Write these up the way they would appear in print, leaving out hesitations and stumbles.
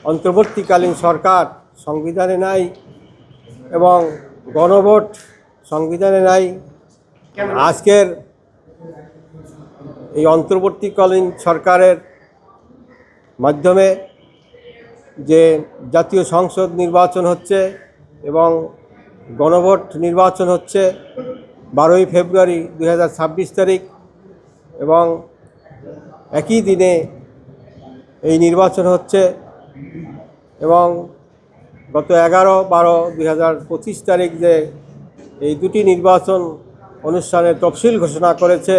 অন্তর্বর্তীকালীন সরকার সংবিধানে নাই এবং গণভোট সংবিধানে নাই। আজকের এই অন্তর্বর্তীকালীন সরকারের মাধ্যমে যে জাতীয় সংসদ নির্বাচন হচ্ছে এবং গণভোট নির্বাচন হচ্ছে 12ই ফেব্রুয়ারি 2026 তারিখ, এবং একই দিনে এই নির্বাচন হচ্ছে এবং গত 11-12-2025 তারিখ যে এই দুটি নির্বাচন অনুষ্ঠানের তফসিল ঘোষণা করেছে,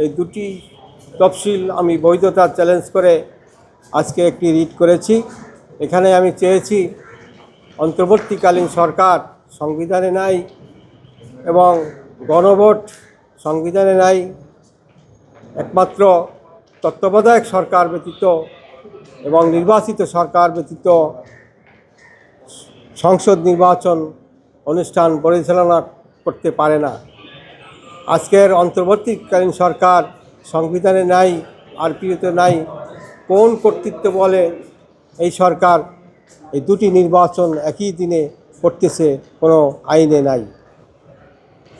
এই দুটি তফসিল আমি বৈধতা চ্যালেঞ্জ করে আজকে একটি রিট করেছি। এখানে আমি চেয়েছি অন্তর্বর্তীকালীন সরকার সংবিধানে নাই এবং গণভোট সংবিধানে নাই। একমাত্র তত্ত্বাবধায়ক সরকার ব্যতীত এবং নির্বাচিত সরকার ব্যতীত সংসদ নির্বাচন অনুষ্ঠান পরিচালনা করতে পারে না। আজকের অন্তর্বর্তীকালীন সরকার সংবিধানে নাই, আরপিওতে নাই। কোন কর্তৃত্ব বলে এই সরকার এই দুটি নির্বাচন একই দিনে করতেছে? কোনো আইনে নাই।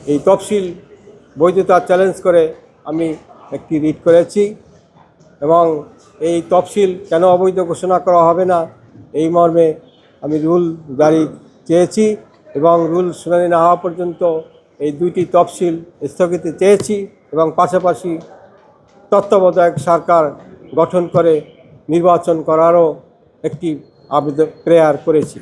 এই তফসিল বৈধতা চ্যালেঞ্জ করে আমি একটি রিট করেছি এবং এই তফসিল কেন অবৈধ ঘোষণা করা হবে না এই মর্মে আমি রুল জারি চেয়েছি এবং রুল শুনানি না হওয়া পর্যন্ত এই দুইটি তফসিল স্থগিত চেয়েছি এবং পাশাপাশি তত্ত্বাবধায়ক সরকার গঠন করে নির্বাচন করারও একটি আবেদন প্রেয়ার করেছি।